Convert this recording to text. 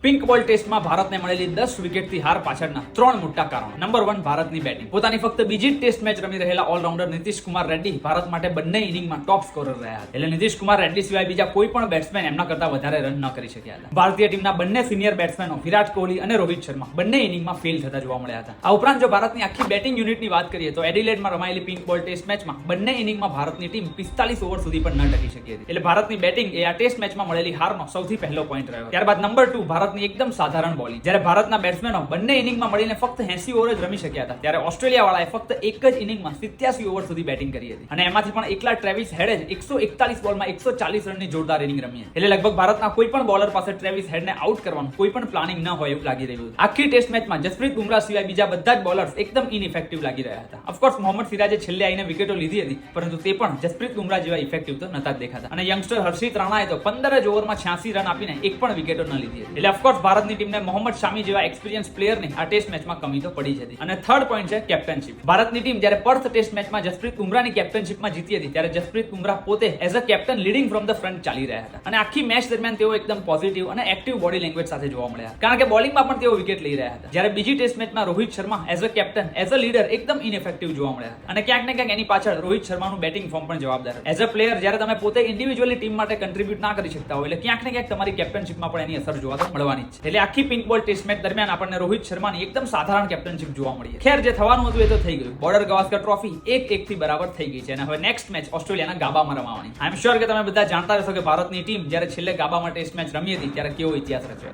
Pink બોલ ટેસ્ટમાં ભારતને મળેલી 10 વિકેટથી હાર પાછળના 3 મોટા કારણો. નંબર 1, ભારતની બેટિંગ. પોતાની ફક્ત બીજી ટેસ્ટ મેચ રમી રહેલા ઓલરાઉન્ડર નીતિશ કુમાર રેડ્ડી ભારત માટે બંને ઇનિંગમાં ટોપ સ્કોરર રહ્યા હતા. એટલે નીતિશ કુમાર રેડ્ડી સિવાય બીજા કોઈ પણ બેટ્સમેન એમના કરતા વધારે રન ન કરી શક્યા હતા. ભારતીય ટીમના બંને સિનિયર બેટ્સમેનો વિરાટ કોહલી અને રોહિત શર્મા બંને ઇનિંગમાં ફેલ થતા જોવા મળ્યા હતા. આ ઉપરાંત જો ભારતની આખી બેટિંગ યુનિટની વાત કરીએ તો એડિલેડમાં રમાયેલી પિંક બોલ ટેસ્ટ મેચમાં બંને ઇનિંગમાં ભારતની ટીમ 45 ઓવર સુધી પણ ન ટકી શકી હતી. એટલે ભારતની બેટિંગ એ આ ટેસ્ટ મેચમાં મળેલી હારનો સૌથી પહેલો પોઈન્ટ રહ્યો. ત્યારબાદ નંબર 2, ભારતની એકદમ સાધારણ બોલિંગ. જ્યારે ભારતના બેટ્સમેનો બંને ઇનિંગમાં મળીને ફક્ત 80 ઓવર જ રમી શક્યા હતા, ત્યારે ઓસ્ટ્રેલિયા વાળાએ ફક્ત એક જ ઇનિંગમાં 87 ઓવર સુધી બેટિંગ કરી હતી અને એમાંથી પણ એકલા ટ્રેવિસ હેડે જ 141 બોલમાં 140 રનની જોરદાર ઇનિંગ રમી. એટલે લગભગ ભારતના કોઈ પણ બોલર પાસે ટ્રેવિસ હેડને આઉટ કરવાનું કોઈ પણ પ્લાનિંગ ન હોય એવું લાગી રહ્યું હતું. આખી ટેસ્ટ મેચમાં જસપ્રીત બુમરાહ સિવાય બીજા બધા જ બોલર્સ એકદમ ઇનઇફેક્ટિવ લાગી રહ્યા હતા. ઓફકોર્સ મોહમ્મદ સિરાજે છેલ્લે આવીને વિકેટો લીધી હતી, પરંતુ તે પણ જસપ્રીત બુમરાહ જેવા ઇફેક્ટિવ તો નતા જ દેખાતા. અને યંગસ્ટર હર્ષિત રાણાએ તો 15 જ ઓવરમાં 86 રન આપીને એક પણ વિકેટો ન લીધી હતી. એટલે ઓફકોર્સ ભારતની ટીમને મોહમ્મદ શામી જેવા એક્સપિરિયન્સ પ્લેયરની આ ટેસ્ટ મેચમાં કમી તો પડી જ હતી. અને થર્ડ પોઈન્ટ છે કેપ્ટનશિપ. ભારતની ટીમ જ્યારે પર્થ ટેસ્ટ મેચમાં જસપ્રીત બુમરાહની કેપ્ટનશિપમાં જીતી હતી, ત્યારે જસપ્રીત બુમરાહ પોતે as a captain leading from the front ચાલી રહ્યા હતા. અને આખી મેચ દરમિયાન તેઓ એકદમ પોઝિટિવ અને એક્ટિવ બોડી લેંગ્વેજ સાથે જોવા મળ્યા, કારણ કે બોલિંગમાં પણ તેઓ વિકેટ લઈ રહ્યા હતા. જ્યારે બીજી ટેસ્ટ મેચમાં Rohit Sharma as a captain as a leader એકદમ ઇનઇફેક્ટિવ જોવા મળ્યા હતા. અને ક્યાંક ને ક્યાંક એની પાછળ રોહિત શર્માનું બેટિંગ ફોર્મ પણ જવાબદાર હતું. એઝ અ પ્લેયર જ્યારે તમે પોતે ઇન્ડિવિજ્યુઅલી ટીમ માટે કન્ટ્રીબ્યુટ ના કરી શકતા હોય, એટલે ક્યાંક ને ક્યાંક તમારી કેપ્ટનશિપમાં પણ એની અસર જોવા તો મળવાની જ છે. એટલે આખી પિંક બોલ ટેસ્ટ મેચ દરમિયાન આપણને રોહિત શર્માની એકદમ સાધારણ કેપ્ટનશિપ જોવા મળી. ખેર, જે થવાનું હતું એ તો થઈ ગયું. બોર્ડર ગવાસ્કર ટ્રોફી 1-1 થી બરાબર થઈ ગઈ છે અને હવે નેક્સ્ટ મેચ ઓસ્ટ્રેલિયાના ગાબામાં રમાવાની. આઈ એમ શ્યોર કે તમે બધા જાણતા હશો કે ભારતની ટીમ જ્યારે છેલ્લે ગાબામાં ટેસ્ટ મેચ રમી હતી ત્યારે કેવો ઇતિહાસ રચ્યો.